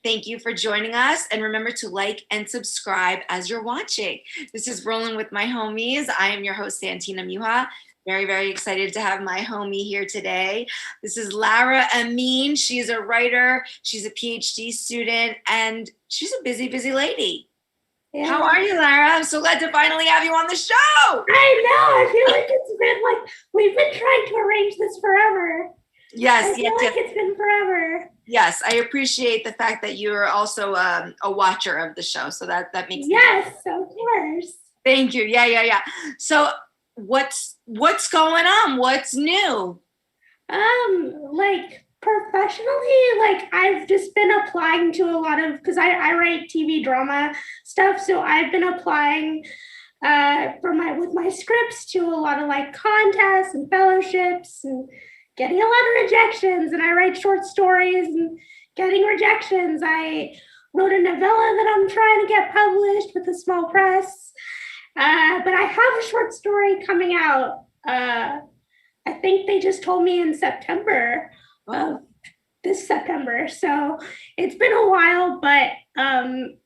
Thank you for joining us. And remember to like and subscribe as you're watching. This is Rollin with my homies. I am your host, Santina Muha. Very, very excited to have my homie here today. This is Lara Amin. She's a writer. She's a PhD student, and she's a busy, busy lady. Yeah. How are you, Lara? I'm so glad to finally have you on the show. I know. I feel like it's been like, we've been trying to arrange this forever. Yes, it's been forever. Yes, I appreciate the fact that you're also a watcher of the show. So that makes yes, of course. Thank you. Yeah. So what's going on? What's new? Like professionally, like I've just been applying to a lot of, because I write TV drama stuff, so I've been applying with my scripts to a lot of like contests and fellowships and getting a lot of rejections. And I write short stories and getting rejections. I wrote a novella that I'm trying to get published with a small press, but I have a short story coming out. I think they just told me in September of this September. So it's been a while, but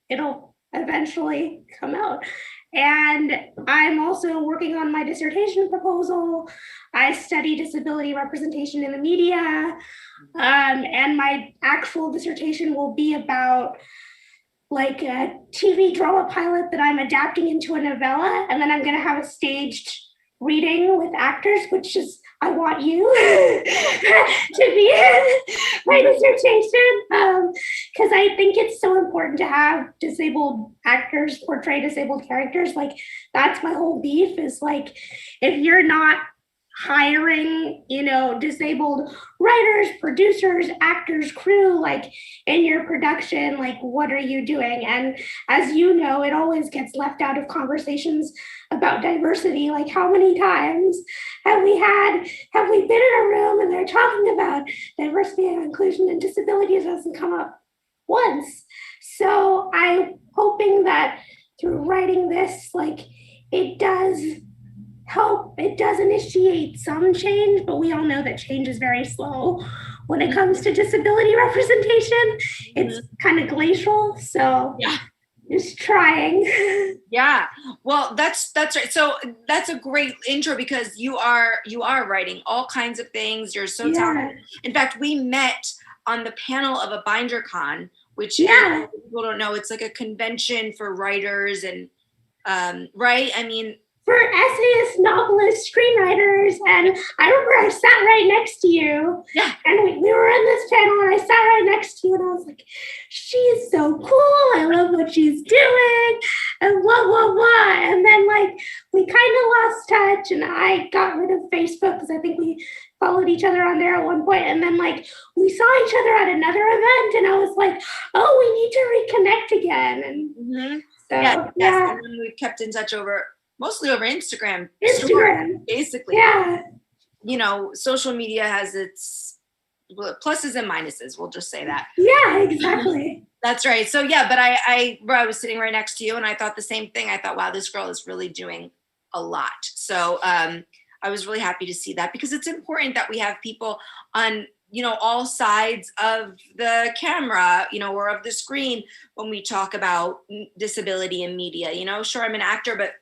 it'll eventually come out. And I'm also working on my dissertation proposal. I study disability representation in the media. And my actual dissertation will be about like a TV drama pilot that I'm adapting into a novella. And then I'm going to have a staged reading with actors, which is, I want you to be in my dissertation, because I think it's so important to have disabled actors portray disabled characters. Like, that's my whole beef, is like, if you're not hiring, disabled writers, producers, actors, crew, like in your production, like what are you doing? And as you know, it always gets left out of conversations about diversity. Like, how many times have we been in a room and they're talking about diversity and inclusion, and disability doesn't come up once? So I'm hoping that through writing this, like, it does help. It does initiate some change, but we all know that change is very slow when it comes to disability representation. It's kind of glacial. So yeah, just trying. Yeah, well, that's right. So that's a great intro, because you are writing all kinds of things. You're so talented. In fact, we met on the panel of a BinderCon, which is, people don't know, it's like a convention for writers and right? I mean, for essayists, novelists, screenwriters. And I remember I sat right next to you. Yeah. And we were in this panel and I sat right next to you and I was like, she's so cool. I love what she's doing. And blah, blah, blah. And then like we kind of lost touch and I got rid of Facebook because I think we followed each other on there at one point. And then like we saw each other at another event and I was like, oh, we need to reconnect again. And so, yes. And then we've kept in touch mostly over Instagram, basically. Yeah. Social media has its pluses and minuses. We'll just say that. Yeah, exactly. That's right. So yeah, but I was sitting right next to you and I thought the same thing. I thought, wow, this girl is really doing a lot. So I was really happy to see that, because it's important that we have people on, all sides of the camera, or of the screen when we talk about disability in media. Sure, I'm an actor, but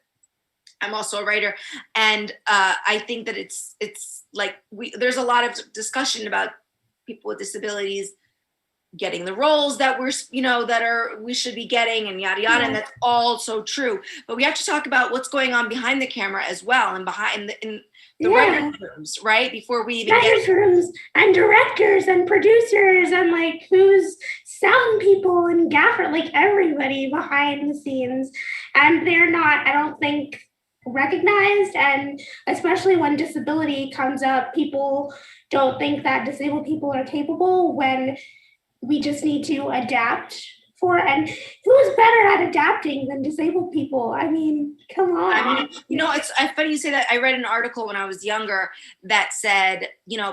I'm also a writer. And I think that it's like there's a lot of discussion about people with disabilities getting the roles that we should be getting, and yada yada. And that's all so true. But we have to talk about what's going on behind the camera as well, and in the writers' rooms, right? Before we even writers' rooms and directors and producers and like who's sound people and gaffer, like everybody behind the scenes. And they're not, I don't think, recognized. And especially when disability comes up, people don't think that disabled people are capable, when we just need to adapt for. And who's better at adapting than disabled people? I mean, come on. It's funny you say that. I read an article when I was younger that said,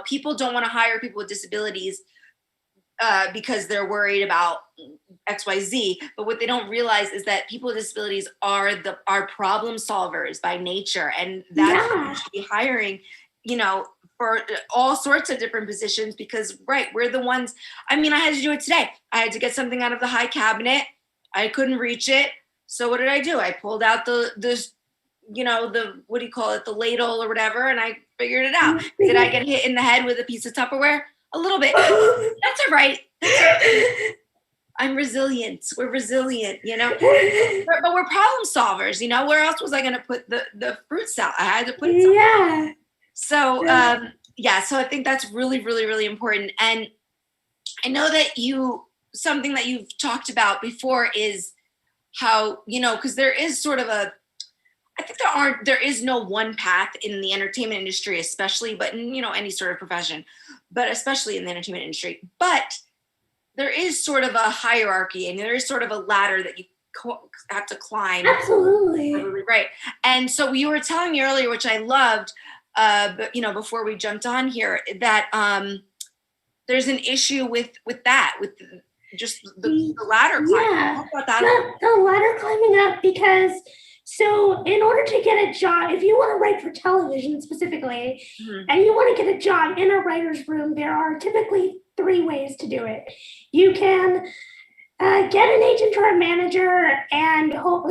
people don't want to hire people with disabilities because they're worried about XYZ. But what they don't realize is that people with disabilities are problem solvers by nature. And that's what we should be hiring, for all sorts of different positions because, right, we're the ones. I mean, I had to do it today. I had to get something out of the high cabinet. I couldn't reach it. So what did I do? I pulled out the what do you call it? The ladle or whatever. And I figured it out. Did I get hit in the head with a piece of Tupperware? A little bit. That's all right. I'm resilient. We're resilient, but we're problem solvers, Where else was I going to put the fruit salad? I had to put it somewhere. Yeah. So, so I think that's really, really, really important. And I know that something that you've talked about before is how, because there is sort of I think there is no one path in the entertainment industry, especially, but in, any sort of profession, but especially in the entertainment industry. But there is sort of a hierarchy and there is sort of a ladder that you have to climb. Absolutely. Right. And so you were telling me earlier, which I loved, but before we jumped on here, that there's an issue with that, with just the ladder climbing. Yeah. Talk about that. The ladder climbing up, because so in order to get a job, if you want to write for television specifically, and you want to get a job in a writer's room, there are typically 3 ways to do it. You can get an agent or a manager and hope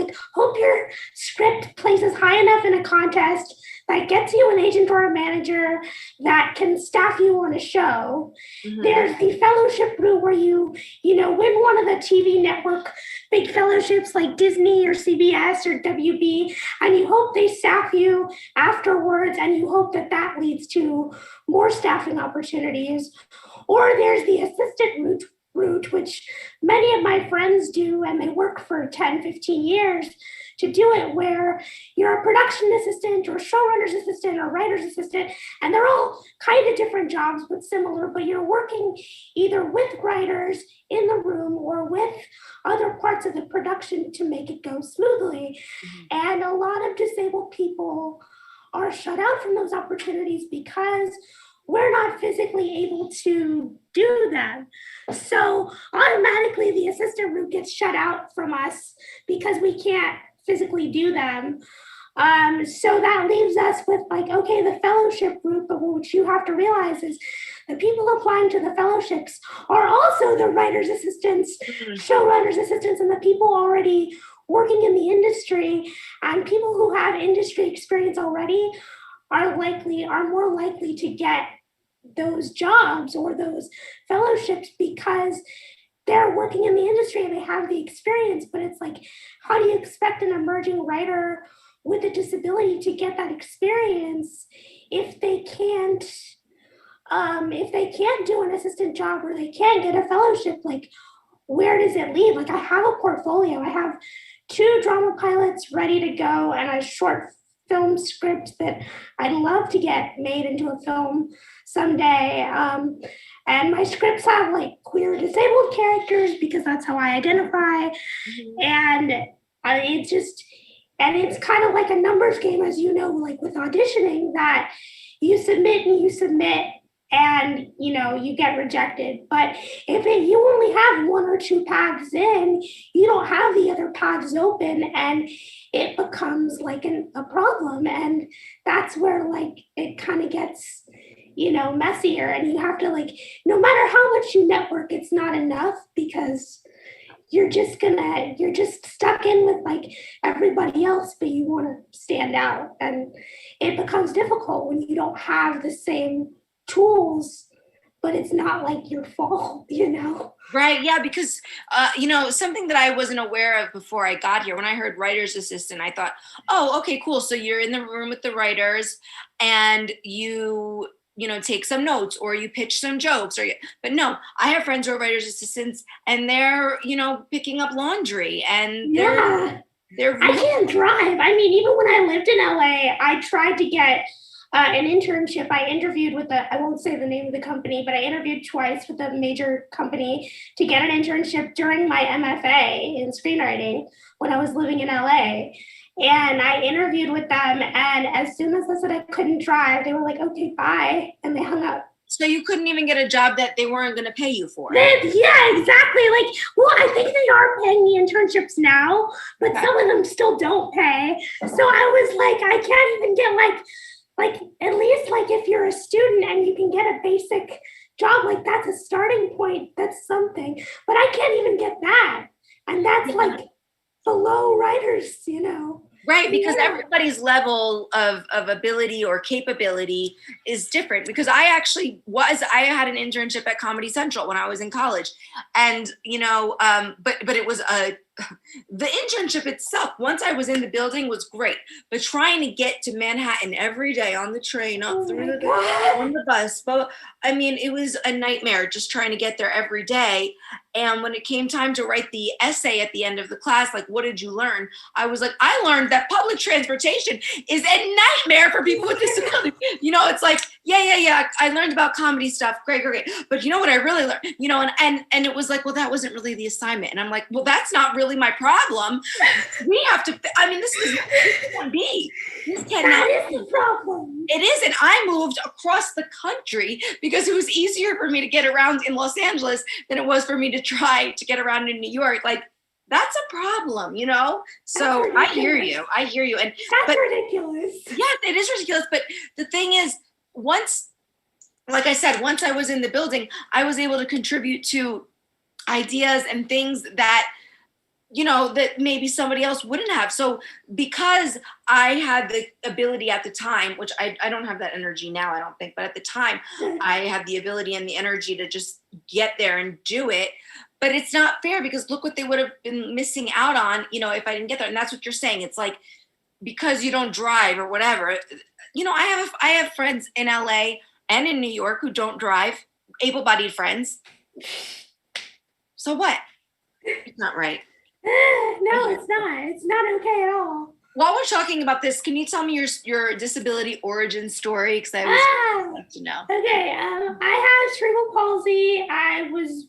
your script places high enough in a contest that gets you an agent or a manager that can staff you on a show. There's the fellowship route where you win one of the TV network big fellowships like Disney or CBS or WB, and you hope they staff you afterwards, and you hope that leads to more staffing opportunities. Or there's the assistant route, which many of my friends do, and they work for 10, 15 years to do it, where you're a production assistant or showrunner's assistant or writer's assistant, and they're all kind of different jobs, but similar, but you're working either with writers in the room or with other parts of the production to make it go smoothly. And a lot of disabled people are shut out from those opportunities because we're not physically able to do them. So automatically the assistant route gets shut out from us because we can't physically do them. So that leaves us with the fellowship route, but what you have to realize is the people applying to the fellowships are also the writer's assistants, showrunners assistants, and the people already working in the industry, and people who have industry experience already are more likely to get those jobs or those fellowships because they're working in the industry and they have the experience. But it's how do you expect an emerging writer with a disability to get that experience if they can't do an assistant job or they can't get a fellowship? Where does it lead? I have a portfolio. I have 2 drama pilots ready to go and a short film script that I'd love to get made into a film someday. And my scripts have queer disabled characters because that's how I identify. And it's kind of like a numbers game, as with auditioning, that you submit and you get rejected. But if you only have 1 or 2 paths in, you don't have the other paths open, and it becomes a problem. And that's where it kind of gets messier, and you have to no matter how much you network, it's not enough because you're just stuck in with everybody else, but you want to stand out, and it becomes difficult when you don't have the same tools, but it's not your fault, Right. Yeah. Because, something that I wasn't aware of before I got here, when I heard writer's assistant, I thought, oh, okay, cool. So you're in the room with the writers and you take some notes or you pitch some jokes but no, I have friends who are writer's assistants and they're, picking up laundry and they're I can't drive. I mean, even when I lived in LA, I tried to get an internship. I interviewed with I won't say the name of the company, but I interviewed twice with a major company to get an internship during my MFA in screenwriting when I was living in LA. And I interviewed with them, and as soon as I said I couldn't drive, they were like, okay, bye, and they hung up. So you couldn't even get a job that they weren't going to pay you for. Yeah, exactly. I think they are paying me internships now, but some of them still don't pay. So I was I can't even get like at least like if you're a student and you can get a basic job, like that's a starting point, that's something. But I can't even get that, and that's like below writers, you know. Right, because everybody's level of ability or capability is different. Because I had an internship at Comedy Central when I was in college, and but it was the internship itself, once I was in the building, was great, but trying to get to Manhattan every day on the train, up through on the bus, but I mean, it was a nightmare just trying to get there every day. And when it came time to write the essay at the end of the class, like, what did you learn? I was like, I learned that public transportation is a nightmare for people with disabilities. It's like, yeah. I learned about comedy stuff. Great. But you know what I really learned? And it was like, well, that wasn't really the assignment. And I'm like, well, that's not really my problem. We have to, this can't be. This cannot. That is the problem. It is. And I moved across the country because it was easier for me to get around in Los Angeles than it was for me to try to get around in New York. Like, that's a problem, So I hear you. And that's ridiculous. Yes, it is ridiculous. But the thing is, once I was in the building, I was able to contribute to ideas and things that that maybe somebody else wouldn't have. So because I had the ability at the time, which I don't have that energy now, I don't think, but at the time I had the ability and the energy to just get there and do it. But it's not fair, because look what they would have been missing out on, if I didn't get there. And that's what you're saying. It's like, because you don't drive or whatever, I have friends in LA and in New York who don't drive, able-bodied friends. So what? It's not right. No, it's not. It's not okay at all. While we're talking about this, can you tell me your disability origin story? Because I would like to know. Okay, I have cerebral palsy. I was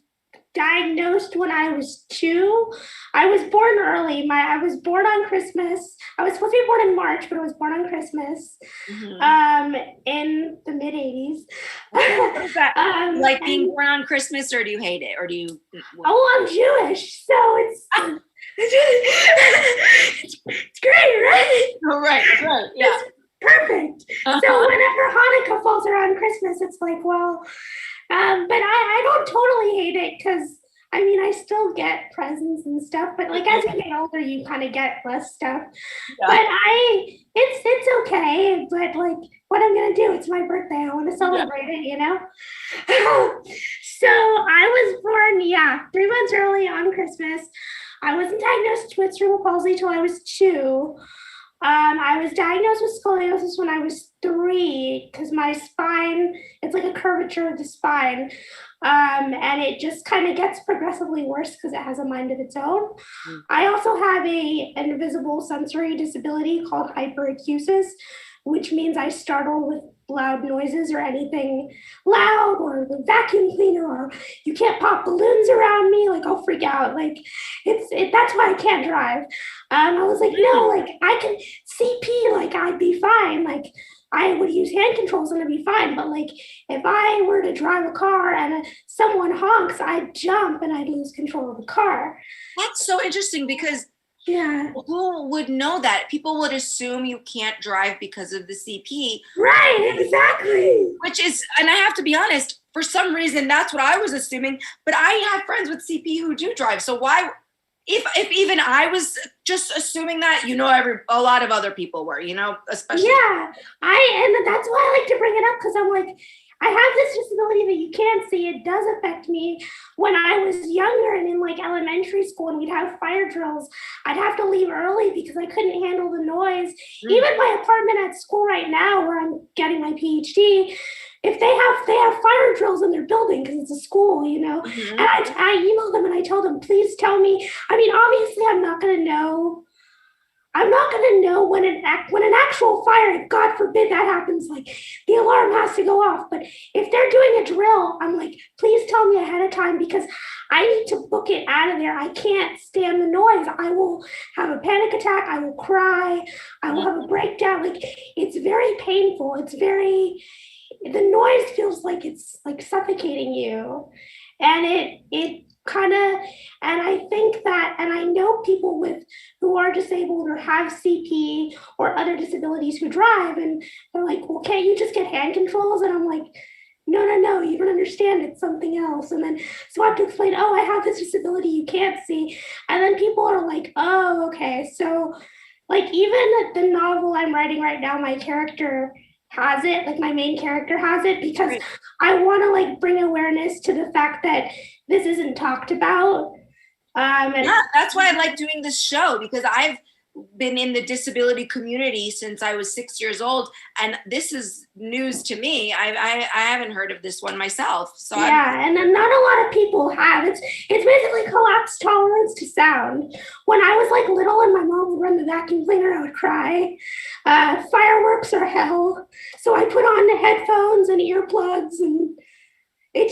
diagnosed when I was 2. I was born early. I was born on Christmas. I was supposed to be born in March, but I was born on Christmas. Mm-hmm. In the mid 80s. What is that? Like being born on Christmas, or do you hate it, or do you? Oh, I'm Jewish, so it's it's great, right? Oh, right, yeah. It's perfect. Uh-huh. So whenever Hanukkah falls around Christmas, it's like, well. But I don't totally hate it, because I still get presents and stuff, but like as you get older, you kind of get less stuff. Yeah. But it's okay. But like, what I'm gonna do? It's my birthday. I want to celebrate it, So I was born, 3 months early on Christmas. I wasn't diagnosed with cerebral palsy till I was 2. I was diagnosed with scoliosis when I was 3, because my spine, it's like a curvature of the spine. And it just kind of gets progressively worse because it has a mind of its own. I also have an invisible sensory disability called hyperacusis, which means I startle with loud noises or anything loud, or the vacuum cleaner, or you can't pop balloons around me, like I'll freak out. Like that's why I can't drive. I was like, no, like I can CP, like I'd be fine. Like I would use hand controls and I'd be fine. But like if I were to drive a car and someone honks, I'd jump and I'd lose control of the car. That's so interesting, because who would know that? People would assume you can't drive because of the CP. Right, exactly. Which is, and I have to be honest, for some reason, that's what I was assuming. But I have friends with CP who do drive. So why, if even I was just assuming that, a lot of other people were, especially. Yeah, and that's why I like to bring it up, because I'm like, I have this disability that you can't see. It does affect me. When I was younger and in like elementary school and we'd have fire drills, I'd have to leave early because I couldn't handle the noise. Even my apartment at school right now, where I'm getting my PhD, if they have fire drills in their building, because it's a school, Mm-hmm. And I email them and I tell them, please tell me. Obviously I'm not going to know when an actual fire, God forbid that happens, like the alarm has to go off. But if they're doing a drill, I'm like, please tell me ahead of time, because I need to book it out of there. I can't stand the noise. I will have a panic attack. I will cry. I will have a breakdown. Like, it's very painful. The noise feels like it's like suffocating you. And it kind of, and I think that, and I know people who are disabled or have CP or other disabilities who drive, and they're like, well, can't you just get hand controls? And I'm like, no, you don't understand, it's something else. And then so I have to explain, oh, I have this disability you can't see. And then people are like, oh, okay. So like even the novel I'm writing right now, my character has it, like my main character has it, because I want to like bring awareness to the fact that this isn't talked about. And yeah, that's why I like doing this show, because I've been in the disability community since I was 6 years old, and this is news to me. I haven't heard of this one myself. So yeah, and then not a lot of people have. It's basically collapsed tolerance to sound. When I was like little and my mom would run the vacuum cleaner, I would cry. Fireworks are hell. So I put on the headphones and earplugs, and it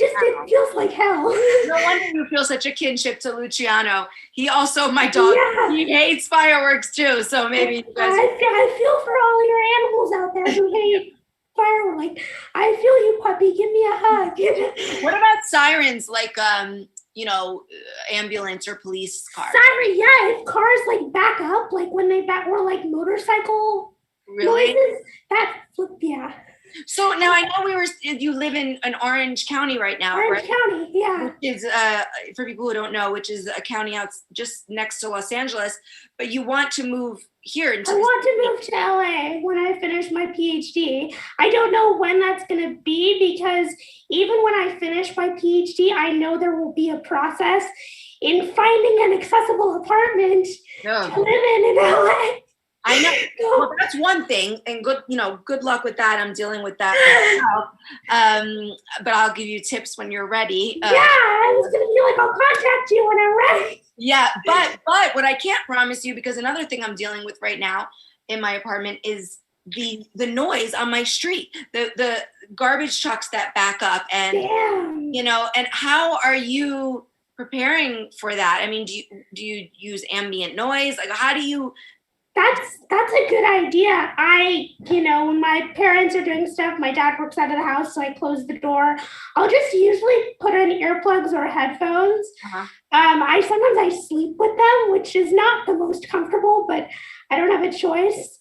feels like hell. No wonder you feel such a kinship to Luciano. He also, my dog, Yeah. he hates fireworks too. So maybe you guys. I feel for all your animals out there who hate fireworks. Like, I feel you, puppy. Give me a hug. What about sirens, like ambulance or police cars? Siren, yeah. If cars like back up, like when they back, or like motorcycle noises, yeah. So now I know you live in an Orange County right now, Orange County, yeah. Which is, for people who don't know, which is a county out just next to Los Angeles, but you want to move here. I want to move to LA when I finish my PhD. I don't know when that's going to be, because even when I finish my PhD, I know there will be a process in finding an accessible apartment to live in LA. I know. Well, that's one thing, and good luck with that. I'm dealing with that myself. But I'll give you tips when you're ready. Yeah, I was gonna be like, I'll contact you when I'm ready. Yeah, but what I can't promise you, because another thing I'm dealing with right now in my apartment is the noise on my street, the garbage trucks that back up, and and how are you preparing for that? I mean, do you use ambient noise? Like, how do you? That's a good idea. When my parents are doing stuff, my dad works out of the house, so I close the door. I'll just usually put in earplugs or headphones. Sometimes I sleep with them, which is not the most comfortable, but I don't have a choice.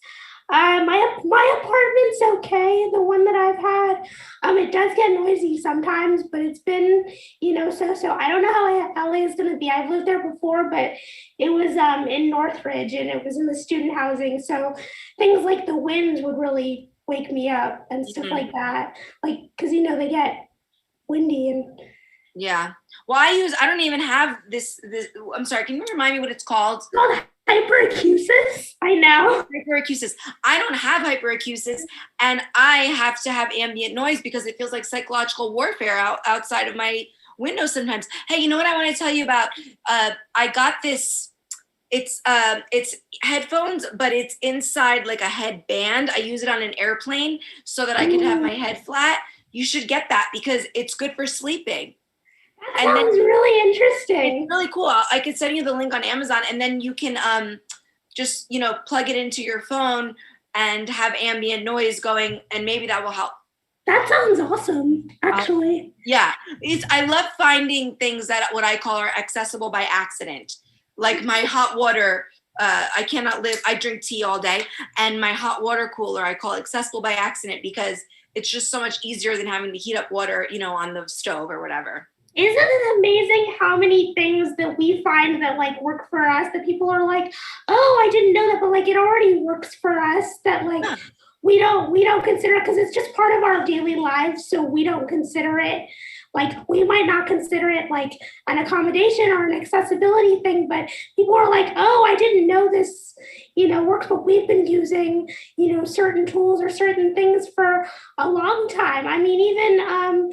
My apartment's okay, the one that I've had. It does get noisy sometimes, but it's been, so. I don't know how LA is going to be. I've lived there before, but it was in Northridge, and it was in the student housing. So things like the winds would really wake me up and stuff like that. Like, because, they get windy and. Yeah. Well, I don't even have this. I'm sorry. Can you remind me what it's called? It's called hyperacusis. I know. Hyperacusis. I don't have hyperacusis, and I have to have ambient noise because it feels like psychological warfare outside of my window sometimes. Hey, you know what I want to tell you about? I got this. It's headphones, but it's inside like a headband. I use it on an airplane so that I can have my head flat. You should get that because it's good for sleeping. That sounds really interesting. It's really cool. I could send you the link on Amazon, and then you can just plug it into your phone and have ambient noise going, and maybe that will help. That sounds awesome, actually. Yeah, I love finding things that what I call are accessible by accident, like my hot water. I cannot live. I drink tea all day, and my hot water cooler I call accessible by accident because it's just so much easier than having to heat up water, on the stove or whatever. Isn't it amazing how many things that we find that like work for us that people are like, oh, I didn't know that, but like it already works for us, that like we don't consider it because it's just part of our daily lives, so we don't consider it. Like, we might not consider it like an accommodation or an accessibility thing, but people are like, oh, I didn't know this, works, but we've been using, certain tools or certain things for a long time. I mean, even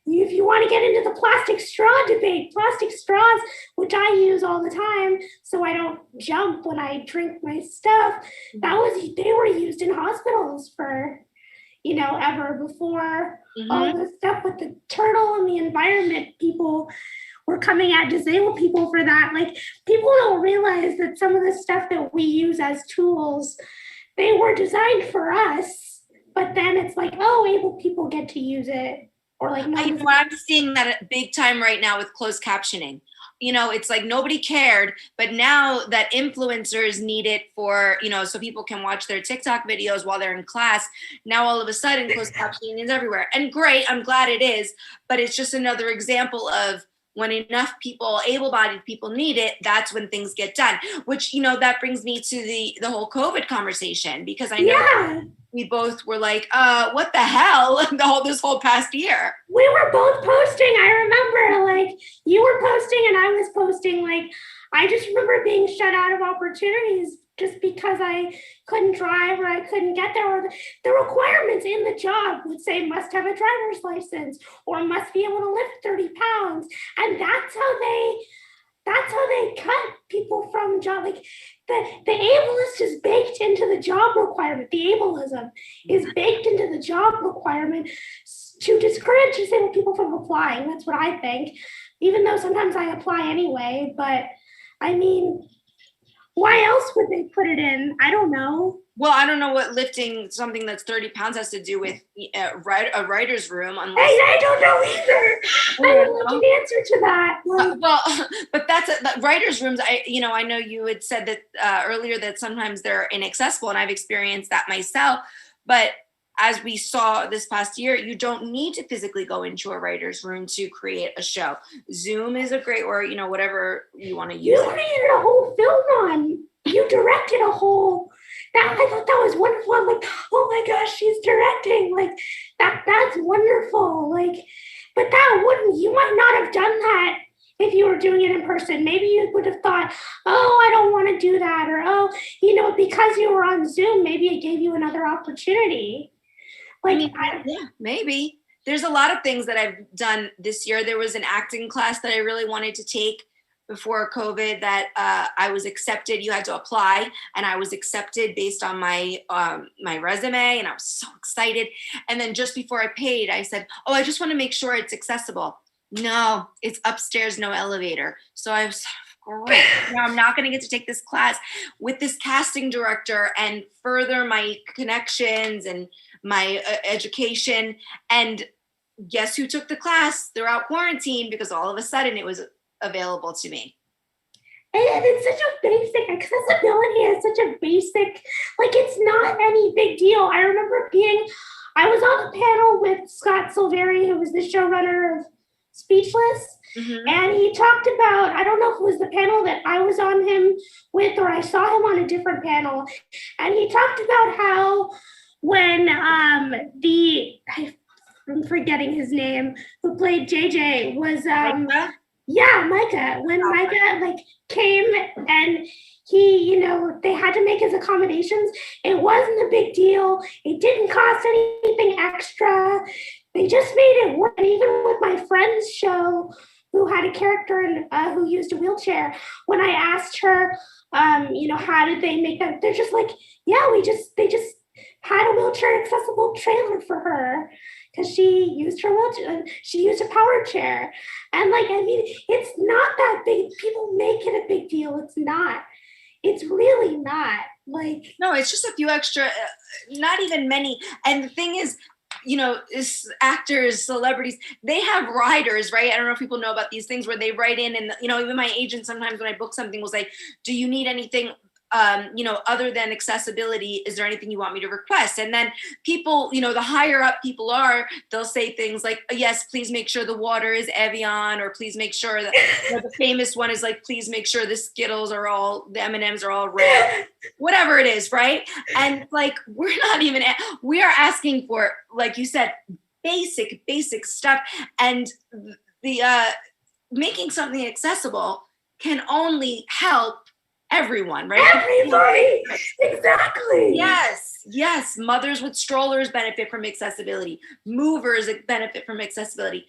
if you want to get into the plastic straw debate, plastic straws, which I use all the time so I don't jump when I drink my stuff, they were used in hospitals for, ever before all the stuff with the turtle and the environment. People were coming at disabled people for that. Like, people don't realize that some of the stuff that we use as tools, they were designed for us, but then it's like, oh, able people get to use it. Or like, I'm seeing that big time right now with closed captioning. it's like nobody cared, but now that influencers need it for, so people can watch their TikTok videos while they're in class, now all of a sudden closed captioning is everywhere. And great, I'm glad it is, but it's just another example of when enough people, able-bodied people need it, that's when things get done, which, that brings me to the whole COVID conversation, because I know we both were like, what the hell, this whole past year. We were both posting. I remember, like, you were posting and I was posting. Like, I just remember being shut out of opportunities just because I couldn't drive or I couldn't get there, or the requirements in the job would say must have a driver's license or must be able to lift 30 pounds. And that's how they cut people from job. Like, the ableist is baked into the job requirement. The ableism is baked into the job requirement to discourage disabled people from applying. That's what I think, even though sometimes I apply anyway. But I mean, why else would they put it in? I don't know. Well, I don't know what lifting something that's 30 pounds has to do with a writer's room. Unless I don't know either. I would like an answer to that. Well, but that's writer's rooms. I know you had said that earlier that sometimes they're inaccessible, and I've experienced that myself. But as we saw this past year, you don't need to physically go into a writer's room to create a show. Zoom is a great, or whatever you want to use. You created a whole film on. You directed a whole. I thought that was wonderful. I'm like, oh my gosh, she's directing. Like, that's wonderful. Like, but you might not have done that if you were doing it in person. Maybe you would have thought, oh, I don't want to do that. Or, because you were on Zoom, maybe it gave you another opportunity. Like, yeah, maybe. There's a lot of things that I've done this year. There was an acting class that I really wanted to take before COVID that I was accepted. You had to apply, and I was accepted based on my my resume, and I was so excited. And then just before I paid, I said, oh, I just want to make sure it's accessible. No, it's upstairs, no elevator. So I was great. Now I'm not going to get to take this class with this casting director and further my connections and my education. And guess who took the class throughout quarantine, because all of a sudden it was available to me. And it's such a basic, accessibility is such a basic, like, it's not any big deal. I remember I was on a panel with Scott Silveri, who was the showrunner of Speechless. Mm-hmm. And he talked about, I don't know if it was the panel that I was on him with, or I saw him on a different panel. And he talked about how when I'm forgetting his name, who played JJ, was Micah. When Micah came and he, they had to make his accommodations. It wasn't a big deal. It didn't cost anything extra. They just made it work. And even with my friend's show, who had a character who used a wheelchair, when I asked her, how did they make that? They're just like, yeah, they just had a wheelchair accessible trailer for her because she used her wheelchair. She used a power chair. And it's not that big. People make it a big deal. It's not. It's really not. No, it's just a few extra, not even many. And the thing is, actors, celebrities, they have riders, right? I don't know if people know about these things where they write in, and even my agent sometimes when I book something will say, do you need anything other than accessibility? Is there anything you want me to request? And then people, the higher up people are, they'll say things like, yes, please make sure the water is Evian, or please make sure that the famous one is like, please make sure the Skittles are the M&Ms are all red, whatever it is, right? And we are asking for, like you said, basic stuff. And the making something accessible can only help everyone, right? Everybody, exactly. Yes. Mothers with strollers benefit from accessibility. Movers benefit from accessibility.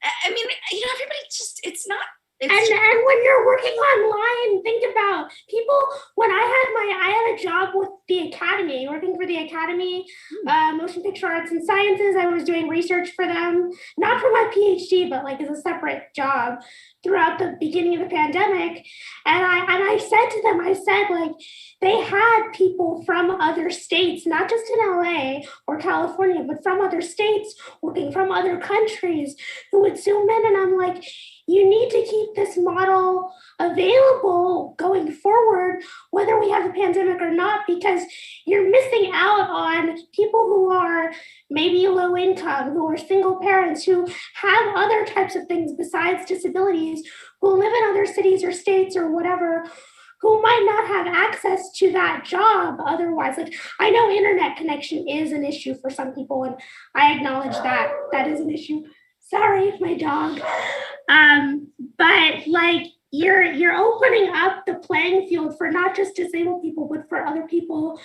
I mean, everybody and when you're working online, think about people. When I had a job with the Academy, working for the Academy, Motion Picture Arts and Sciences. I was doing research for them, not for my PhD, but as a separate job throughout the beginning of the pandemic. And I said to them, they had people from other states, not just in LA or California, but from other states, working from other countries, who would Zoom in. And I'm like, you need to keep this model available going forward, whether we have a pandemic or not, because you're missing out on people who are maybe low income, who are single parents, who have other types of things besides disabilities, who live in other cities or states or whatever, who might not have access to that job otherwise. Like, I know internet connection is an issue for some people, and I acknowledge that that is an issue. Sorry, my dog. But like, you're opening up the playing field for not just disabled people, but for other people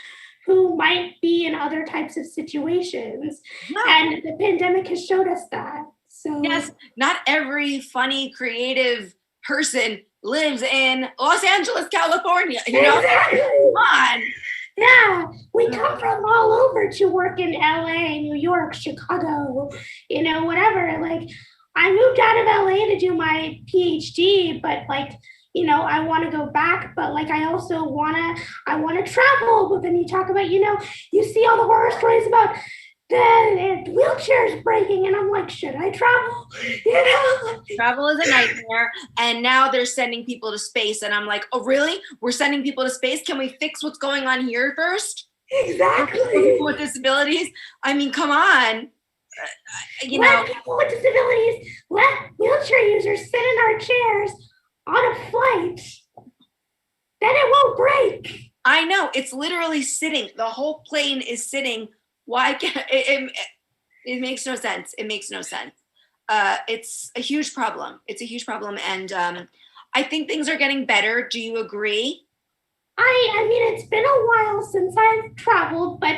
who might be in other types of situations. No. And the pandemic has showed us that. So yes, not every funny, creative person lives in Los Angeles, California. You know, exactly. Come on. Yeah, we come from all over to work in LA, New York, Chicago, you know, whatever. Like, I moved out of LA to do my PhD, but like, you know, I want to go back, but like, I also want to travel. But then you talk about, you know, you see all the horror stories about the wheelchairs breaking, and I'm like, should I travel? You know, travel is a nightmare, and now they're sending people to space, and I'm like, oh really? We're sending people to space? Can we fix what's going on here first? Exactly. For people with disabilities, I mean, come on. You know, people with disabilities, let wheelchair users sit in our chairs on a flight, then it won't break. I know, it's literally sitting. The whole plane is sitting. Why can't it makes no sense. It makes no sense. It's a huge problem. It's a huge problem. And I think things are getting better. Do you agree? I mean, it's been a while since I've traveled, but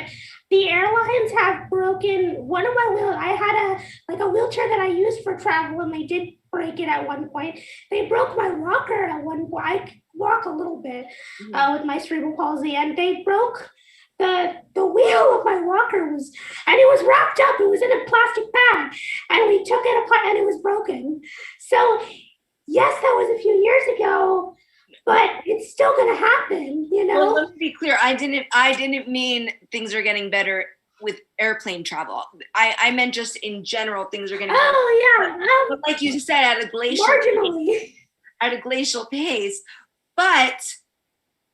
the airlines have broken one of my wheels. I had a wheelchair that I used for travel, and they did break it at one point. They broke my walker at one point. I walk a little bit with my cerebral palsy, and they broke the wheel of my walker and it was wrapped up. It was in a plastic bag, and we took it apart, and it was broken. So yes, that was a few years ago, but it's still going to happen, you know. Well, let me be clear. I didn't mean things are getting better with airplane travel. I meant just in general, things are getting better. Oh yeah, but like you said, at a glacial pace, but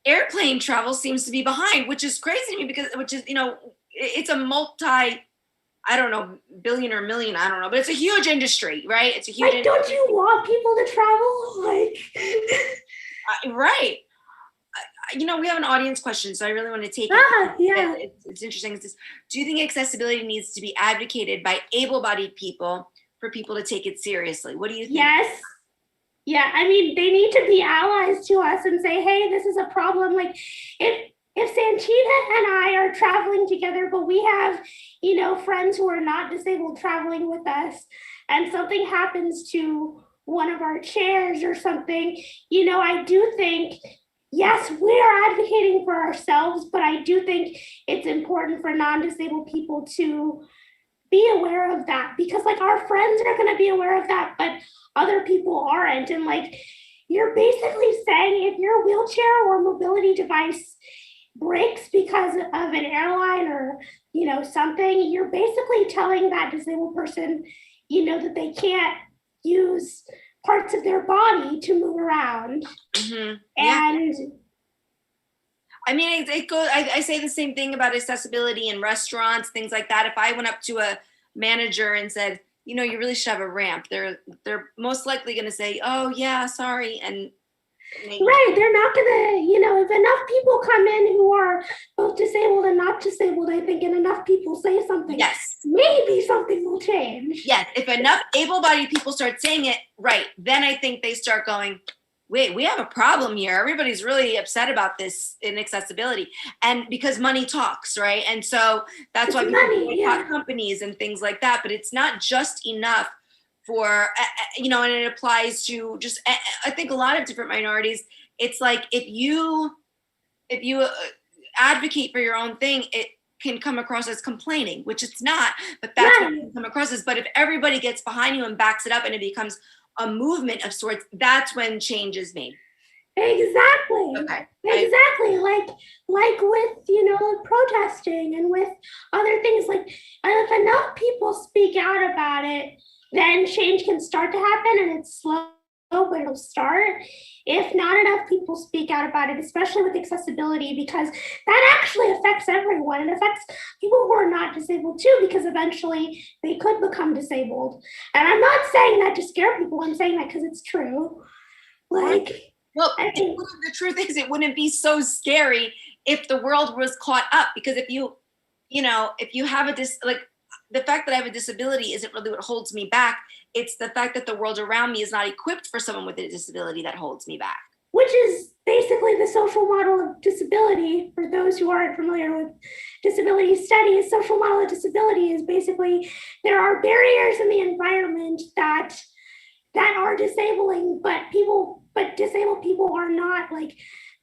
airplane travel seems to be behind, which is crazy to me, because you know, it's a I don't know, billion or million, I don't know, but it's a huge industry, right? It's a huge industry. Don't you want people to travel? Right. You know, we have an audience question, so I really want to take it. Yeah. It's interesting. It says, do you think accessibility needs to be advocated by able-bodied people for people to take it seriously? What do you think? Yes. Yeah, I mean, they need to be allies to us and say, hey, this is a problem. Like, if Santina and I are traveling together, but we have, you know, friends who are not disabled traveling with us, and something happens to one of our chairs or something, you know, I do think, yes, we are advocating for ourselves, but I do think it's important for non-disabled people to be aware of that, because like, our friends are going to be aware of that, but other people aren't. And like, you're basically saying, if your wheelchair or mobility device breaks because of an airline or, you know, something, you're basically telling that disabled person, you know, that they can't use parts of their body to move around. Mm-hmm. And I mean, it goes. I say the same thing about accessibility in restaurants, things like that. If I went up to a manager and said, you know, you really should have a ramp, they're most likely going to say, oh yeah, sorry. And right, they're not going to, you know, if enough people come in who are both disabled and not disabled, I think, and enough people say something, yes, maybe something will change. Yes, if enough able-bodied people start saying it, right, then I think they start going, wait, we have a problem here. Everybody's really upset about this inaccessibility. And because money talks, right? And so that's why people boycott companies and things like that. But it's not just enough for, you know, and it applies to just, I think a lot of different minorities. It's like, if you advocate for your own thing, it can come across as complaining, which it's not, but that's what it can come across as. But if everybody gets behind you and backs it up and it becomes a movement of sorts, that's when change is made. Exactly. Okay. Exactly. Like with, you know, protesting and with other things, like if enough people speak out about it, then change can start to happen, and it's slow but it'll start if not enough people speak out about it, especially with accessibility, because that actually affects everyone. It affects people who are not disabled too, because eventually they could become disabled. And I'm not saying that to scare people. I'm saying that because it's true. Like, well, the truth is, it wouldn't be so scary if the world was caught up. Because if you have the fact that I have a disability isn't really what holds me back. It's the fact that the world around me is not equipped for someone with a disability that holds me back. Which is basically the social model of disability. For those who aren't familiar with disability studies, social model of disability is basically there are barriers in the environment that are disabling, but disabled people are not like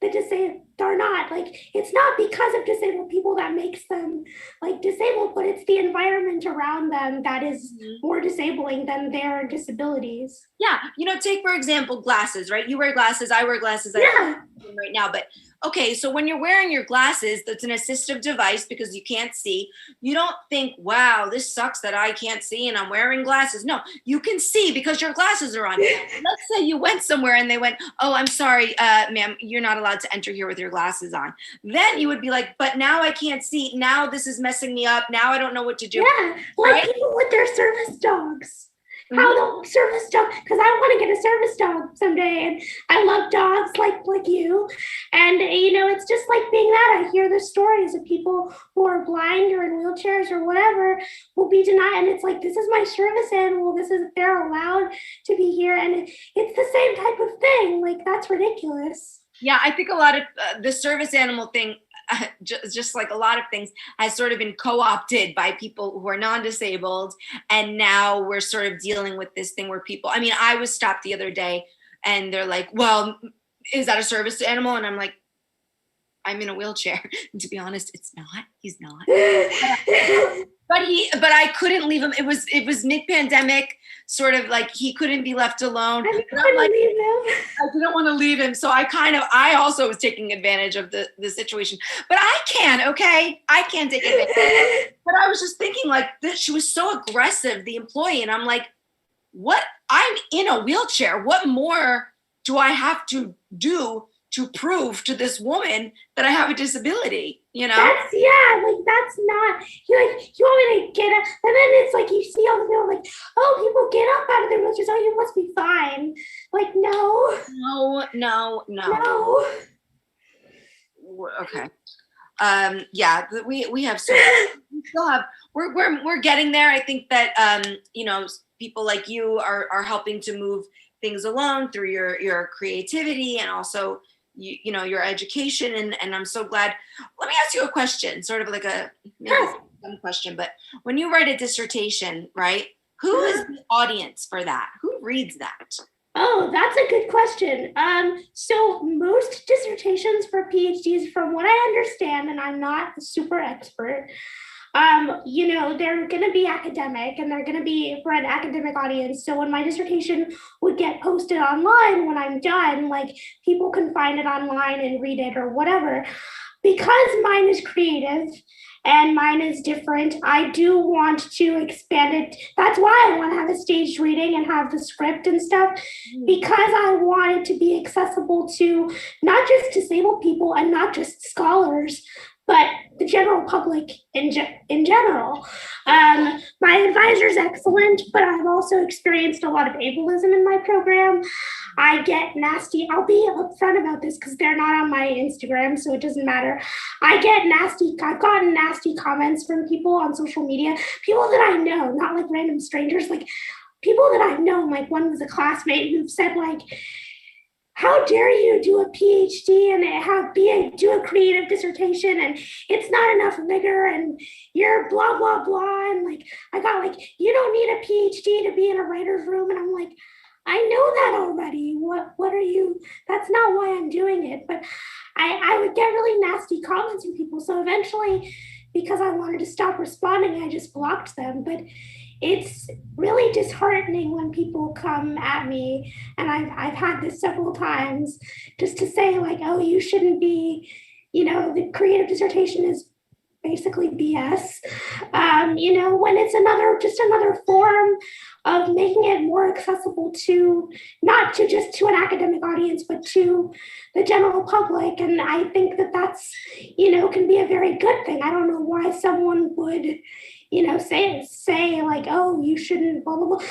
it's not because of disabled people that makes them like disabled, but it's the environment around them that is more disabling than their disabilities. Yeah, take for example glasses, right? You wear glasses, I wear glasses. Yeah. Right now, but okay, so when you're wearing your glasses, that's an assistive device because you can't see. You don't think, wow, this sucks that I can't see and I'm wearing glasses. No, you can see because your glasses are on. Let's say you went somewhere and they went, oh, I'm sorry, ma'am, you're not allowed to enter here with your glasses on. Then you would be like, but now I can't see. Now this is messing me up. Now I don't know what to do. Yeah, like right? People with their service dogs. How the service dog, because I want to get a service dog someday, and I love dogs like you, and it's just like being that. I hear the stories of people who are blind or in wheelchairs or whatever will be denied, and it's like, this is my service animal, they're allowed to be here, and it's the same type of thing. Like, that's ridiculous. Yeah, I think a lot of the service animal thing, just like a lot of things, has sort of been co-opted by people who are non-disabled, and now we're sort of dealing with this thing where people, I was stopped the other day and they're like, well, is that a service animal? And I'm like, I'm in a wheelchair. And to be honest, it's not. He's not. But I couldn't leave him. It was mid-pandemic, sort of like he couldn't be left alone. I didn't want to leave him. So I also was taking advantage of the situation. But I can take advantage. But I was just thinking like this, she was so aggressive, the employee, and I'm like, what? I'm in a wheelchair. What more do I have to do to prove to this woman that I have a disability, That's not, you want me to get up, and then it's like, you see all the people like, oh, people get up out of their wheelchairs, oh, you must be fine. Like, no. Okay. Yeah, we have, we still have, we're getting there. I think that, people like you are helping to move things along through your creativity and also your education, and I'm so glad. Let me ask you a question, sort of like a dumb question, but when you write a dissertation, right, who is the audience for that? Who reads that? Oh, that's a good question. So most dissertations for PhDs, from what I understand, and I'm not a super expert, they're going to be academic, and they're going to be for an academic audience. So when my dissertation would get posted online, when I'm done, like, people can find it online and read it or whatever. Because mine is creative and mine is different, I do want to expand it. That's why I want to have a staged reading and have the script and stuff, because I want it to be accessible to not just disabled people and not just scholars, but the general public in general. My advisor's excellent, but I've also experienced a lot of ableism in my program. I get nasty, I'll be upfront about this because they're not on my Instagram, so it doesn't matter. I've gotten nasty comments from people on social media, people that I know, not like random strangers, like people that I've known. Like, one was a classmate who said, like, how dare you do a PhD and do a creative dissertation, and it's not enough vigor, and you're blah, blah, blah. And like, I got like, you don't need a PhD to be in a writer's room. And I'm like, I know that already. What are you, that's not why I'm doing it. But I would get really nasty comments from people. So eventually, because I wanted to stop responding, I just blocked them. But it's really disheartening when people come at me, and I've had this several times, just to say like, oh, you shouldn't be, the creative dissertation is basically BS. When it's just another form of making it more accessible to not to just to an academic audience, but to the general public. And I think that that's, can be a very good thing. I don't know why someone would, say like, oh, you shouldn't, blah, blah, blah.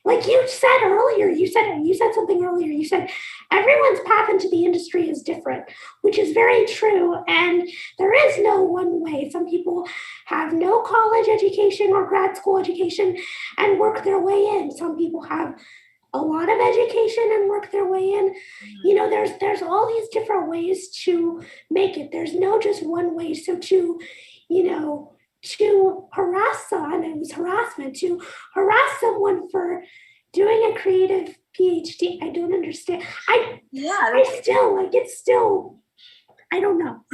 Like you said earlier, you said something earlier. You said everyone's path into the industry is different, which is very true. And there is no one way. Some people have no college education or grad school education and work their way in. Some people have a lot of education and work their way in. There's all these different ways to make it. There's no just one way. So to harass someone, it was harassment, to harass someone for doing a creative PhD. I don't understand. I don't know.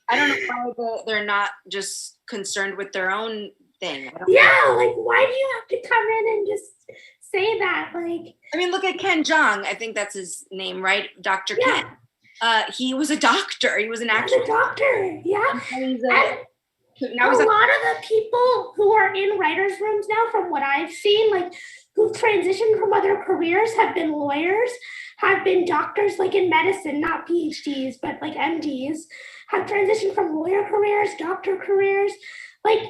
I don't know why they're not just concerned with their own thing. Yeah, like why do you have to come in and just say that? Like, I mean, look at Ken Jeong. I think that's his name, right? Dr. Ken. He was a doctor. He was an actual doctor. Yeah. And a lot of the people who are in writers' rooms now, from what I've seen, like who've transitioned from other careers, have been lawyers, have been doctors, like in medicine, not PhDs, but like MDs, have transitioned from lawyer careers, doctor careers. Like,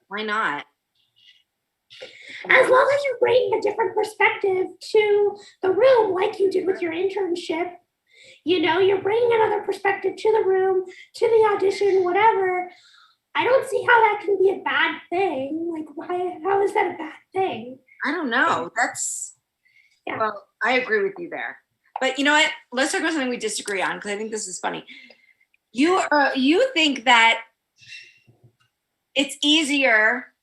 why not? As long as you're bringing a different perspective to the room, like you did with your internship, you're bringing another perspective to the room, to the audition, whatever. I don't see how that can be a bad thing. Like, how is that a bad thing? I don't know. Well, I agree with you there. But you know what? Let's talk about something we disagree on, because I think this is funny. You think that it's easier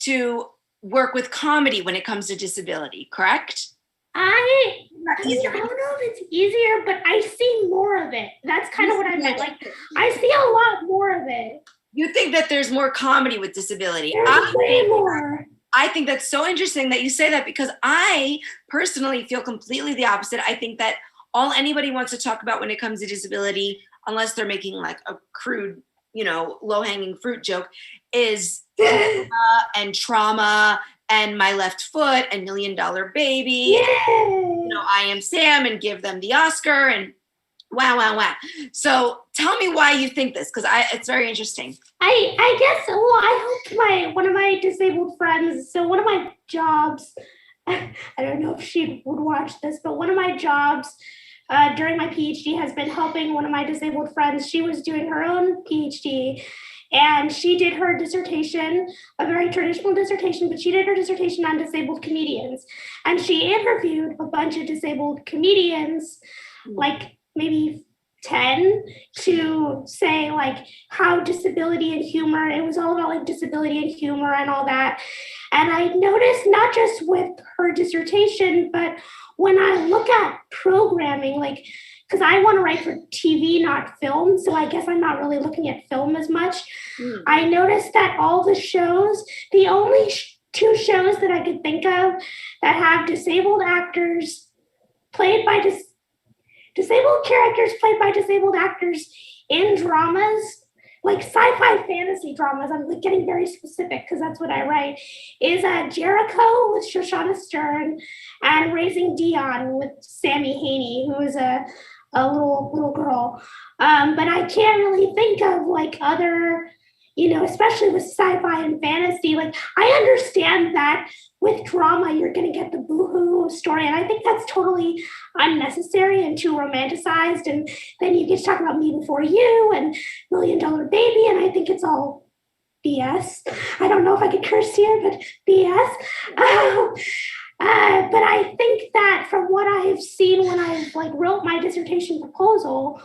to work with comedy when it comes to disability, correct? I don't know if it's easier, but I see more of it. That's kind of what I meant. Like, I see a lot more of it. You think that there's more comedy with disability? There's way more. I think that's so interesting that you say that, because I personally feel completely the opposite. I think that all anybody wants to talk about when it comes to disability, unless they're making like a crude, low-hanging fruit joke, is and trauma and my left foot and $1 Million Baby. I Am Sam and give them the Oscar and wow. So tell me why you think this, because it's very interesting. I guess, I hope one of my disabled friends, so one of my jobs, I don't know if she would watch this, but one of my jobs during my PhD has been helping one of my disabled friends. She was doing her own PhD, and she did her dissertation, a very traditional dissertation, but she did her dissertation on disabled comedians. And she interviewed a bunch of disabled comedians, like maybe 10, to say like how disability and humor, it was all about like disability and humor and all that. And I noticed, not just with her dissertation, but when I look at programming, like, because I want to write for TV, not film, so I guess I'm not really looking at film as much. I noticed that all the shows, the only 2 shows that I could think of that have disabled actors played by disabled characters played by disabled actors in dramas, like sci-fi fantasy dramas, I'm like getting very specific because that's what I write, is Jericho with Shoshana Stern and Raising Dion with Sammy Haney, who is a little girl. But I can't really think of like other, especially with sci-fi and fantasy. Like, I understand that with drama, you're going to get the boohoo story. And I think that's totally unnecessary and too romanticized. And then you get to talk about Me Before You and $1 Million Baby. And I think it's all BS. I don't know if I could curse here, but BS. But I think that from what I've seen when I wrote my dissertation proposal,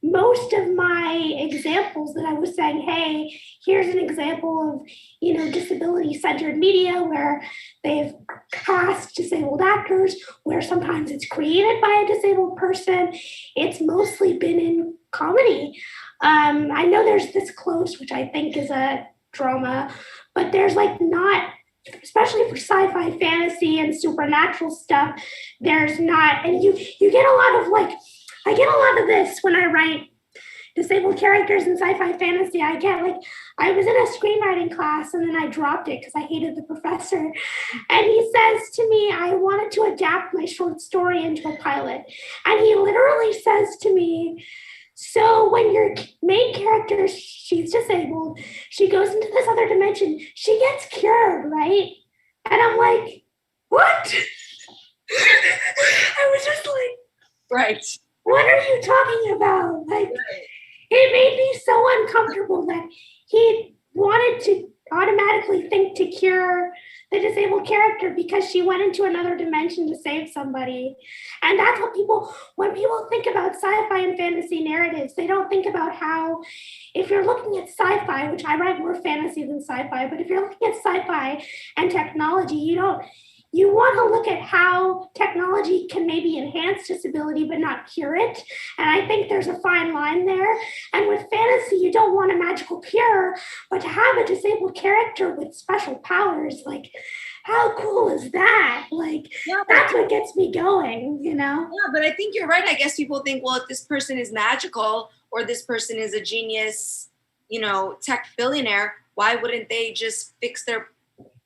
most of my examples that I was saying, hey, here's an example of, disability-centered media where they've cast disabled actors, where sometimes it's created by a disabled person. It's mostly been in comedy. I know there's This Close, which I think is a drama, but there's not, especially for sci-fi, fantasy, and supernatural stuff, there's not, and you get a lot of I get a lot of this when I write disabled characters in sci-fi fantasy, I get like, I was in a screenwriting class and then I dropped it because I hated the professor. And he says to me, I wanted to adapt my short story into a pilot. And he literally says to me, so when your main character, she's disabled, she goes into this other dimension, she gets cured, right? And I'm like, what? I was just like, right. What are you talking about? Like, it made me so uncomfortable that he wanted to automatically think to cure the disabled character because she went into another dimension to save somebody. And that's what when people think about sci-fi and fantasy narratives, they don't think about how, if you're looking at sci-fi, which I write more fantasy than sci-fi, but if you're looking at sci-fi and technology, you want to look at how technology can maybe enhance disability but not cure it. And I think there's a fine line there. And with fantasy, you don't want a magical cure, but to have a disabled character with special powers, like, how cool is that? Like, that's what gets me going, Yeah, but I think you're right. I guess people think, well, if this person is magical or this person is a genius, tech billionaire, why wouldn't they just fix their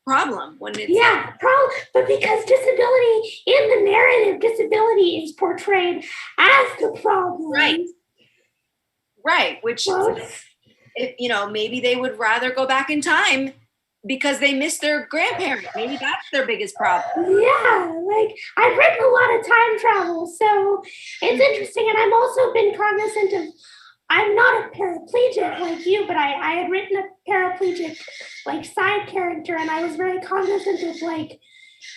problem when it's but because disability in the narrative, disability is portrayed as the problem, right, which if maybe they would rather go back in time because they miss their grandparent. Maybe that's their biggest problem. Like I've written a lot of time travel, so it's interesting. And I've also been cognizant of, I'm not a paraplegic like you, but I had written a paraplegic like side character, and I was very cognizant of like,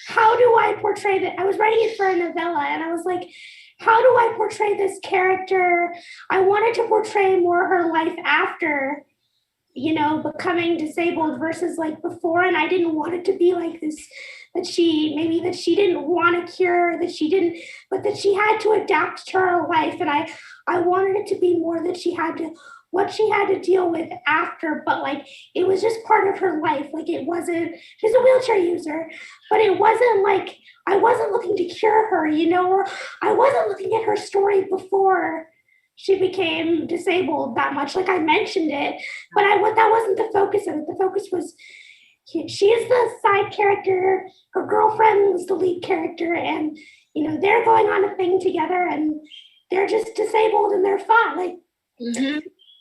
how do I portray that? I was writing it for a novella, and I was like, how do I portray this character? I wanted to portray more her life after, becoming disabled versus like before, and I didn't want it to be like this, that she didn't want to cure, but that she had to adapt to her life, and I wanted it to be more that what she had to deal with after, but like it was just part of her life. Like it wasn't, she's a wheelchair user, but it wasn't like I wasn't looking to cure her, or I wasn't looking at her story before she became disabled that much. Like I mentioned it, but that wasn't the focus of it. The focus was she is the side character, her girlfriend was the lead character, and they're going on a thing together, and they're just disabled and they're fun. Like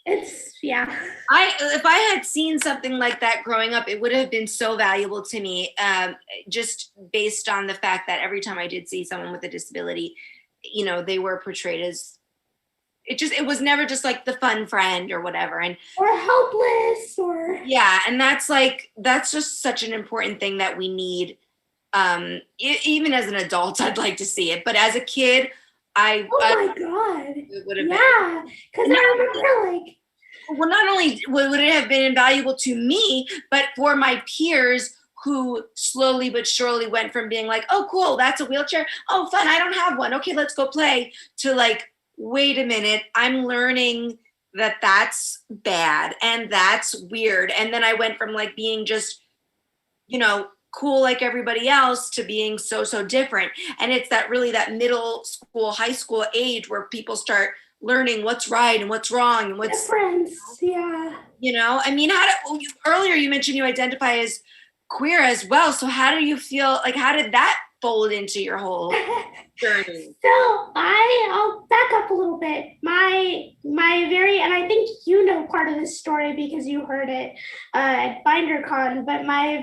it's if I had seen something like that growing up, it would have been so valuable to me, just based on the fact that every time I did see someone with a disability, they were portrayed as it was never just like the fun friend or whatever, or helpless, or and that's just such an important thing that we need. Even as an adult, I'd like to see it, but as a kid, my God, it would have been, because I remember like, well, not only would it have been invaluable to me, but for my peers who slowly but surely went from being like, oh cool, that's a wheelchair, oh fun, I don't have one, okay, let's go play, to like, wait a minute, I'm learning that that's bad and that's weird. And then I went from like being just, cool like everybody else to being so different. And it's that middle school, high school age where people start learning what's right and what's wrong and what's difference. I mean, earlier you mentioned you identify as queer as well. So how do you feel, like, how did that fold into your whole journey? So I'll back up a little bit. And I think part of this story because you heard it at BinderCon, but my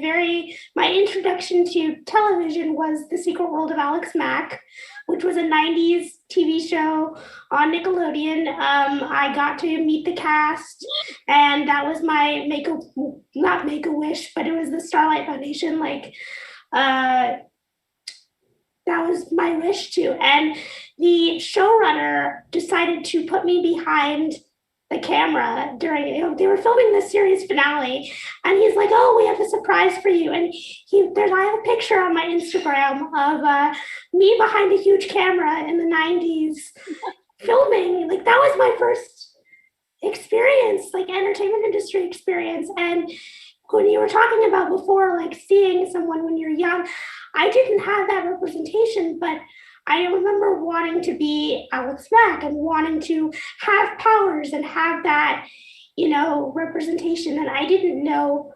introduction to television was The Secret World of Alex Mack, which was a 90s TV show on Nickelodeon. I got to meet the cast, and that was my not Make-A-Wish, but it was the Starlight Foundation, that was my wish too. And the showrunner decided to put me behind the camera during, they were filming the series finale, and he's like, oh, we have a surprise for you. And I have a picture on my Instagram of me behind a huge camera in the 90s filming. Like that was my first experience, like entertainment industry experience. And when you were talking about before, like seeing someone when you're young, I didn't have that representation, but I remember wanting to be Alex Mack and wanting to have powers and have that, representation. And I didn't know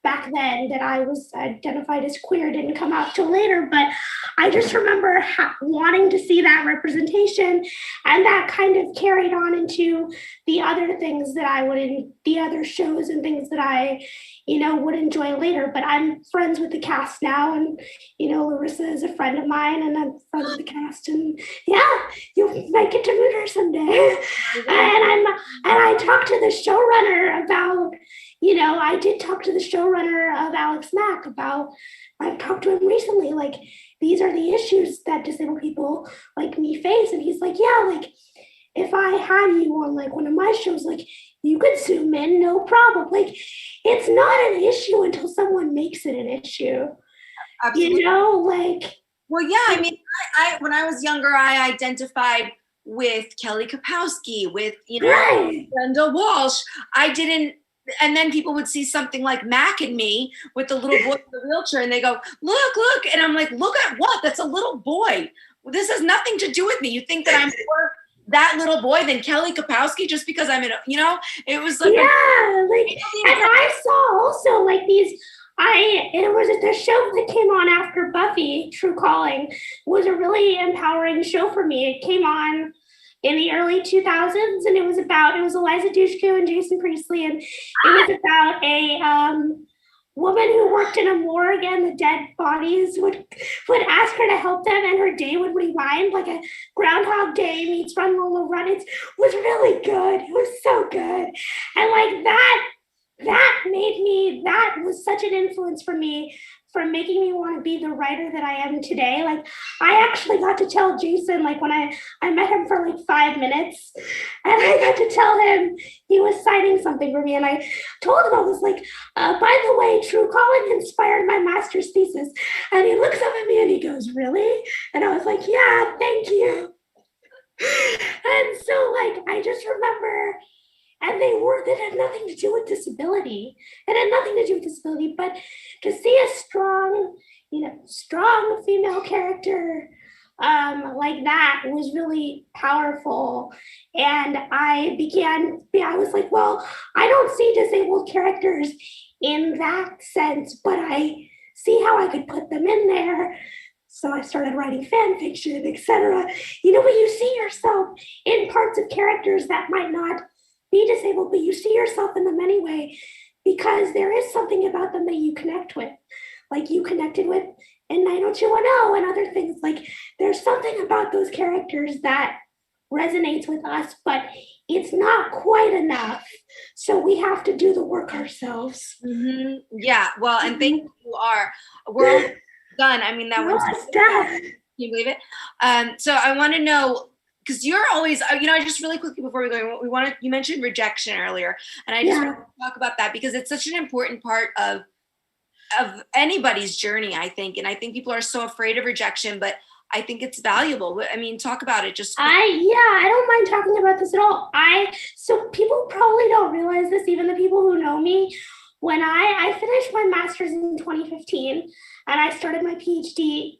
back then that I was identified as queer. Didn't come out till later, but I just remember wanting to see that representation, and that kind of carried on into the other things that I would in the other shows and things that I, would enjoy later. But I'm friends with the cast now, and Larissa is a friend of mine, and I'm friends with the cast, and yeah, you might get to meet her someday. And I talked to the showrunner about. I did talk to the showrunner of Alex Mack about, I've talked to him recently, like, these are the issues that disabled people like me face. And he's like, yeah, like, if I had you on like one of my shows, like, you could zoom in, no problem. Like, it's not an issue until someone makes it an issue. Absolutely. Like. Well, yeah, I mean, I when I was younger, I identified with Kelly Kapowski, with, Right. Brenda Walsh. I didn't, and then people would see something like Mac and me with the little boy in the wheelchair, and they go, look. And I'm like, look at what? That's a little boy. This has nothing to do with me. You think that I'm more that little boy than Kelly Kapowski just because I'm in it was like, yeah, and I saw also like these, it was the show that came on after Buffy, True Calling, was a really empowering show for me. It came on in the early 2000s, and it was Eliza Dushku and Jason Priestley, and it was about a woman who worked in a morgue, and the dead bodies would ask her to help them, and her day would rewind like a Groundhog Day meets Run Lola Run. It was really good. It was so good, and like that was such an influence for me, for making me want to be the writer that I am today. Like, I actually got to tell Jason, like, when I met him for like 5 minutes, and I got to tell him he was signing something for me, and I told him, I was like, by the way, True Calling inspired my master's thesis. And he looks up at me and he goes, really? And I was like, yeah, thank you. And so like, I just remember, and that had nothing to do with disability. It had nothing to do with disability, but to see a strong female character like that was really powerful. And I was like, well, I don't see disabled characters in that sense, but I see how I could put them in there. So I started writing fan fiction, etc. But you see yourself in parts of characters that might not be disabled, but you see yourself in them anyway, because there is something about them that you connect with, like you connected with in 90210 and other things. Like, there's something about those characters that resonates with us, but it's not quite enough. So we have to do the work ourselves. Mm-hmm. Yeah, well, and thank you. We're almost done. I mean, that was done. Can you believe it? So I want to know, because you're always, I just really quickly before we go, you mentioned rejection earlier, and I just want to talk about that because it's such an important part of anybody's journey, I think. And I think people are so afraid of rejection, but I think it's valuable. I mean, talk about it. I don't mind talking about this at all. So people probably don't realize this, even the people who know me. When I finished my master's in 2015, and I started my PhD,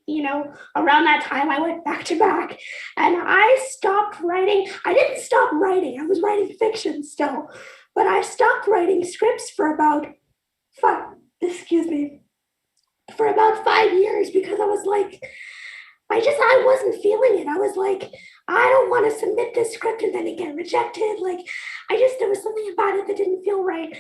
around that time, I went back to back, and I stopped writing. I didn't stop writing. I was writing fiction still, but I stopped writing scripts for about 5 years, because I was like, I wasn't feeling it. I was like, I don't want to submit this script and then it get rejected. Like, there was something about it that didn't feel right.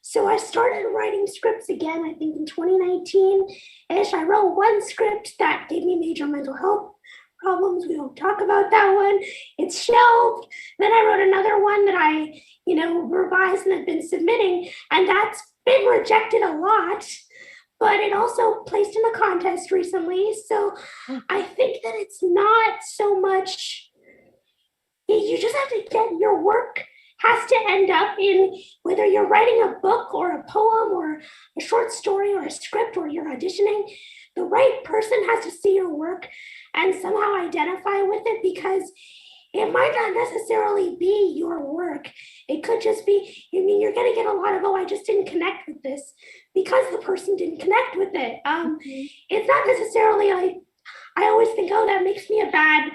So I started writing scripts again, I think in 2019-ish. I wrote one script that gave me major mental health problems. We don't talk about that one. It's shelved. Then I wrote another one that I, revised and have been submitting, and that's been rejected a lot. But it also placed in a contest recently. So I think that it's not so much, you just have to get your work has to end up in, whether you're writing a book or a poem or a short story or a script or you're auditioning, the right person has to see your work and somehow identify with it, because it might not necessarily be your work. It could just be, you're going to get a lot of, I just didn't connect with this, because the person didn't connect with it. It's not necessarily like, I always think, oh, that makes me a bad,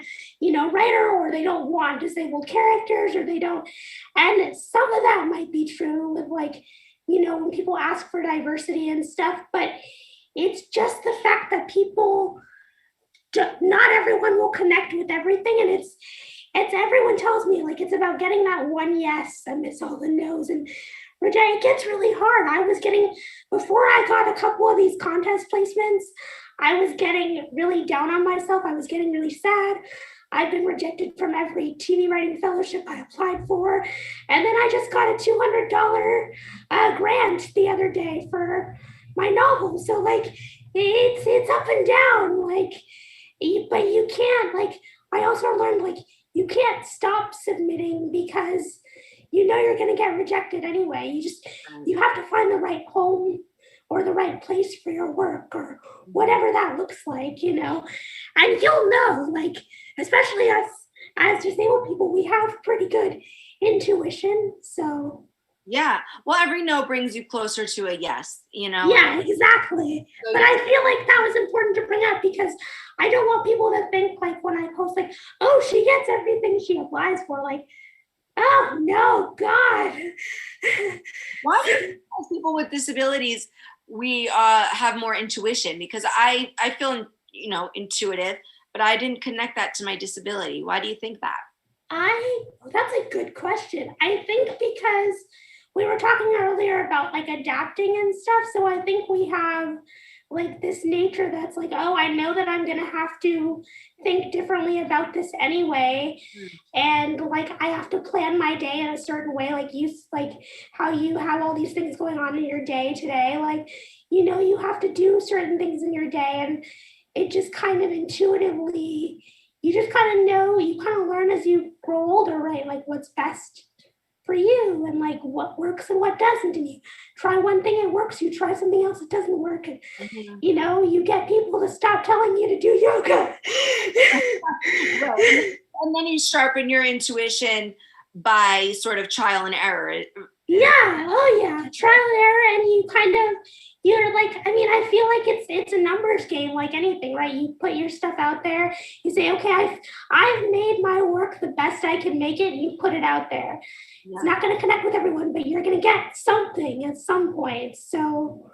writer, or they don't want disabled characters, or they don't. And some of that might be true with like, when people ask for diversity and stuff, but it's just the fact that not everyone will connect with everything. And it's everyone tells me like it's about getting that one yes amidst all the no's. And it gets really hard. Before I got a couple of these contest placements, I was getting really down on myself. I was getting really sad. I've been rejected from every TV writing fellowship I applied for. And then I just got a $200 grant the other day for my novel. So like, it's up and down, like, but you can't, like, I also learned, like, you can't stop submitting because you're going to get rejected anyway. You have to find the right home or the right place for your work or whatever that looks like, and you'll know, like, especially us as disabled people, we have pretty good intuition. So yeah, well, every no brings you closer to a yes, Yeah, exactly. So, but I feel like that was important to bring up because I don't want people to think like when I post like, oh, she gets everything she applies for, like, oh no, God. Why do people with disabilities we have more intuition? Because I feel intuitive, but I didn't connect that to my disability. Why do you think that? That's a good question. I think because we were talking earlier about like adapting and stuff. So I think we have like this nature that's like, oh, I know that I'm going to have to think differently about this anyway. And like, I have to plan my day in a certain way. Like how you have all these things going on in your day today. Like, you have to do certain things in your day, and it just kind of intuitively, you just kind of know, you kind of learn as you grow older, right? Like what's best for you and like what works and what doesn't. And you try one thing, it works. You try something else, it doesn't work. And you get people to stop telling you to do yoga. Right. And then you sharpen your intuition by sort of trial and error. Yeah. Oh yeah. Trial and error. And you're like, I mean, I feel like it's a numbers game, like anything, right? You put your stuff out there, you say, okay, I've made my work the best I can make it, and you put it out there. Yeah. It's not going to connect with everyone, but you're going to get something at some point. So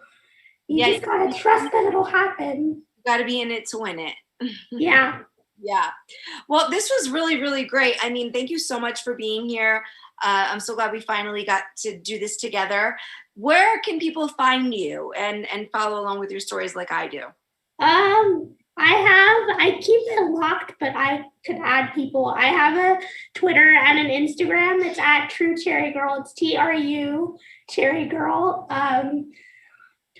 you just got to trust that it'll happen. You got to be in it to win it. Yeah. Yeah. Well, this was really, really great. I mean, thank you so much for being here. I'm so glad we finally got to do this together. Where can people find you and follow along with your stories like I do? I keep it locked, but I could add people. I have a Twitter and an Instagram. It's at True Cherry Girl. It's TRU Cherry Girl.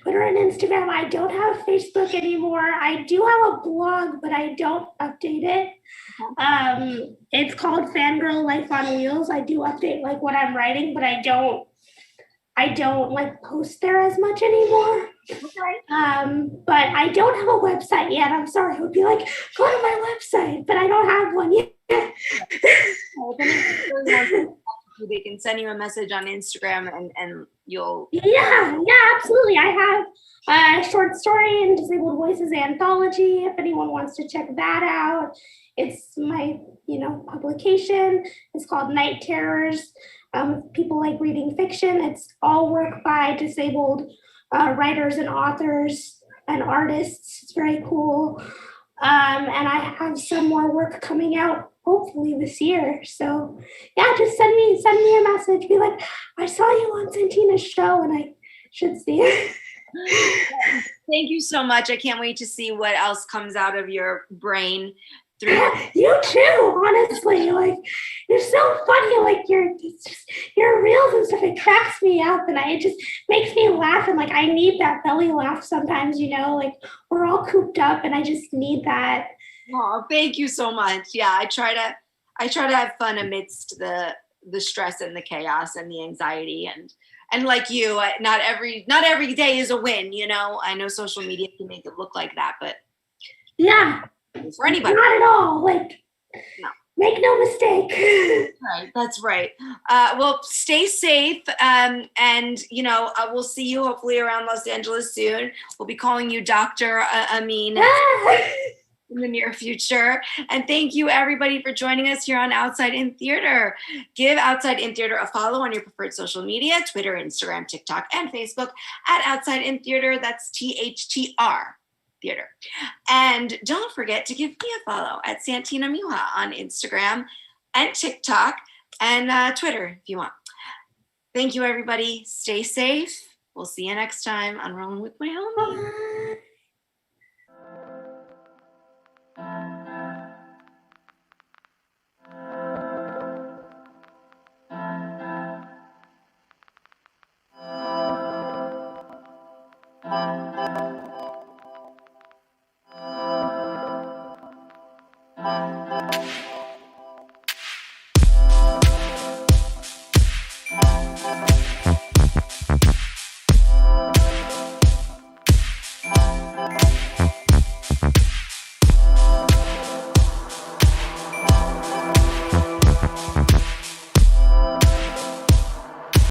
Twitter and Instagram. I don't have Facebook anymore. I do have a blog, but I don't update it. It's called Fangirl Life on Wheels. I do update like what I'm writing, but I don't like post there as much anymore. Okay. But I don't have a website yet. I'm sorry. I would be like, go to my website, but I don't have one yet. They can send you a message on Instagram and you'll. Yeah, absolutely. I have a short story in Disabled Voices anthology. If anyone wants to check that out, it's my, publication. It's called Night Terrors. If people like reading fiction, it's all work by disabled writers and authors and artists. It's very cool. And I have some more work coming out hopefully this year. So yeah, just send me a message. Be like, I saw you on Santina's show and I should see it. Thank you so much. I can't wait to see what else comes out of your brain. You too, honestly. Like, you're so funny. Like your reels and stuff, it cracks me up, and it just makes me laugh. And like, I need that belly laugh sometimes. Like we're all cooped up, and I just need that. Oh, thank you so much. Yeah, I try to have fun amidst the stress and the chaos and the anxiety and like you, not every day is a win. I know social media can make it look like that, but yeah. For anybody. Not at all. Like, no. Make no mistake. That's right. Well, stay safe. And, we'll see you hopefully around Los Angeles soon. We'll be calling you Dr. Amin. in the near future. And thank you everybody for joining us here on Outside in Theater. Give Outside in Theater a follow on your preferred social media, Twitter, Instagram, TikTok, and Facebook at Outside in Theater. That's THTR Theater. And don't forget to give me a follow at Santina Muha on Instagram and TikTok and Twitter if you want. Thank you, everybody. Stay safe. We'll see you next time on Rollin with my homie.